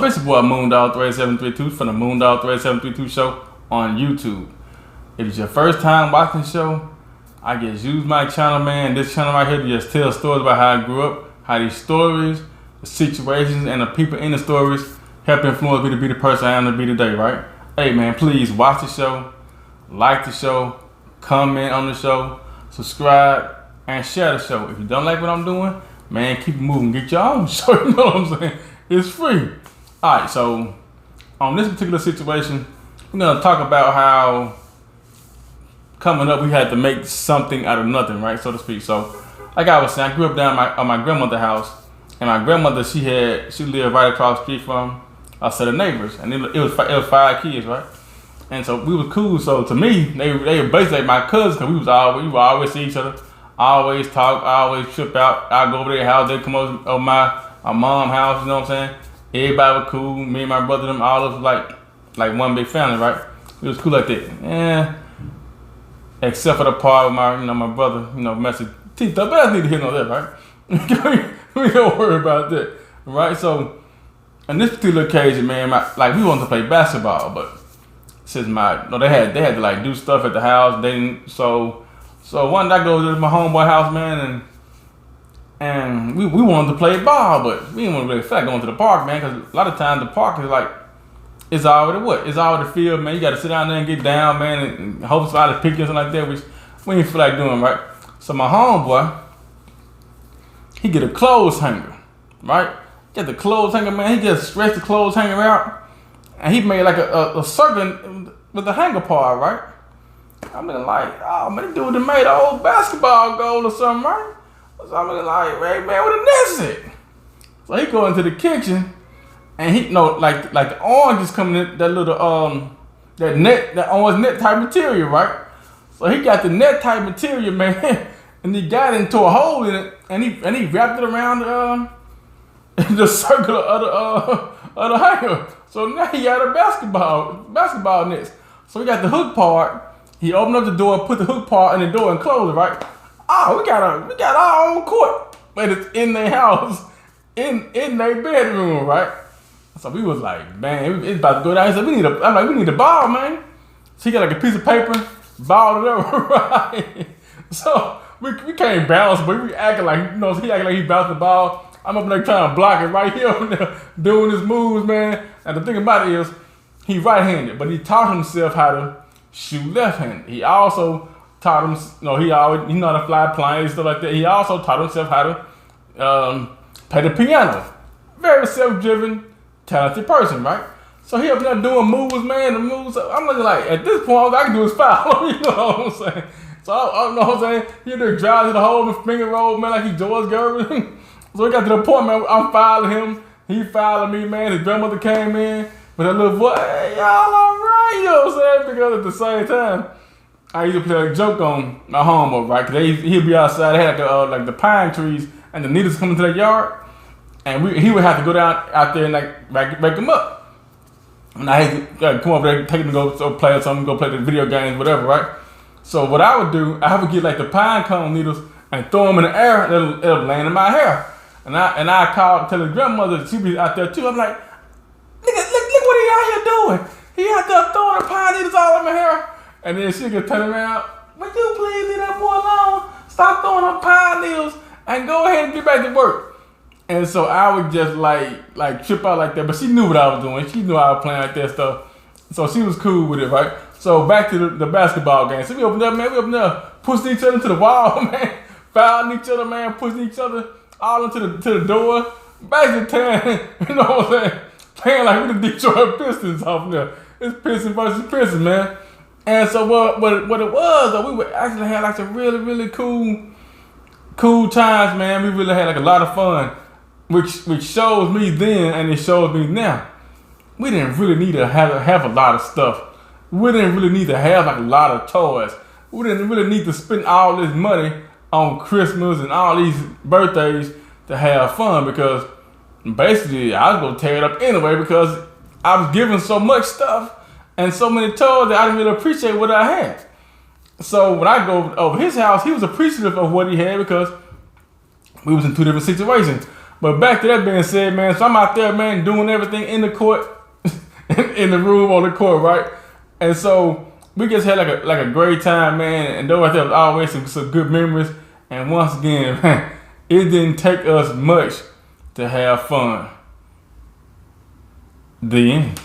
It's your boy MoonDog38732 from the MoonDog38732 show on YouTube. If it's your first time watching the show, I just use my channel, man. This channel right here to just tell stories about how I grew up, how these stories, the situations, and the people in the stories help influence me to be the person I am to be today, right? Hey, man, please watch the show, like the show, comment on the show, subscribe, and share the show. If you don't like what I'm doing, man, keep it moving. Get your own show, you know what I'm saying? It's free. All right, so on this particular situation, we're gonna talk about how coming up we had to make something out of nothing, right, so to speak. So, like I was saying, I grew up down at my grandmother's house, and my grandmother she lived right across the street from a set of neighbors, and it was 5 kids, right? And so we was cool. So to me, they were basically like my cousins, because we would always see each other, always talk, always trip out. I go over their house, they come over my mom's house, you know what I'm saying? Everybody was cool. Me and my brother, them all of us like one big family, right? It was cool like that. Yeah. Except for the part with my brother, messing teeth up. But I need to hear no that, right? We don't worry about that, right? So, on this particular occasion, man, we wanted to play basketball, but since they had to like do stuff at the house. They didn't. So one day I go to my homeboy house, man, and we wanted to play ball, but we didn't want to really feel like going to the park, man, because a lot of times the park is like, it's already what? It's already field, man. You got to sit down there and get down, man, and hope somebody pick you or something like that, which we didn't feel like doing, right? So my homeboy, he get a clothes hanger, right? Get the clothes hanger, man. He just stretched the clothes hanger out, and he made like a circle with the hanger part, right? I'm looking like, oh man, this dude done made an old basketball goal or something, right? So I'm looking like, hey man, what the net's at? So he go into the kitchen, and he like the orange is coming in that little that orange net type material, right? So he got the net type material, man, and he got into a hole in it, and he wrapped it around the circle of the hanger. So now he got a basketball nets. So we got the hook part. He opened up the door, put the hook part in the door, and closed it, right? Oh, we got our own court, but it's in their house, in their bedroom, right? So we was like, man, it's about to go down. He said, we need a ball, man. So he got like a piece of paper, balled it up, right? So we can't bounce, but we acting like, he acting like he bounced the ball. I'm up there trying to block it right here, doing his moves, man. And the thing about it is, he right-handed, but he taught himself how to shoot left-handed. He also taught him, he know how to fly planes, stuff like that. He also taught himself how to play the piano. Very self-driven, talented person, right? So he up there doing moves, man. The moves. I'm looking like, at this point, all I can do is foul. You know what I'm saying? So I know what I'm saying. He just drives to the hole and finger roll, man, like he George Gervin. So we got to the point, man, I'm fouling him. He fouling me, man. His grandmother came in with that little boy. Hey, y'all all right? You know what I'm saying? Because at the same time, I used to play a joke on my homeboy, right? Because he'd be outside. They had like the pine trees and the needles coming to the yard. And he would have to go down out there and like wake him up. And I had to come over there, take him to go play or something, go play the video games, whatever, right? So what I would do, I would get like the pine cone needles and throw them in the air, and it'll land in my hair. And I called, tell his grandmother, she be out there too. I'm like, look what he out here doing. He out there throwing the pine needles all in my hair. And then she could turn around, would you please leave that boy alone? Stop throwing up pine needles and go ahead and get back to work. And so I would just like trip out like that. But she knew what I was doing. She knew I was playing like that stuff. So she was cool with it, right? So back to the basketball game. So we opened up, man. We opened up, pushing each other into the wall, man. Fouling each other, man. Pushing each other all into the door. Basically tearing, you know what I'm saying? Playing like we the Detroit Pistons off there. It's Pistons versus Pistons, man. And so what it was, though, we would actually have like some really, really cool times, man. We really had like a lot of fun, which shows me then and it shows me now. We didn't really need to have a lot of stuff. We didn't really need to have like a lot of toys. We didn't really need to spend all this money on Christmas and all these birthdays to have fun, because basically I was gonna tear it up anyway, because I was given so much stuff and so many toys that I didn't really appreciate what I had. So when I go over his house, he was appreciative of what he had, because we was in two different situations. But back to that being said, man, so I'm out there, man, doing everything in the court, in the room on the court, right? And so we just had like a great time, man. And though there was always some good memories. And once again, man, it didn't take us much to have fun. The end.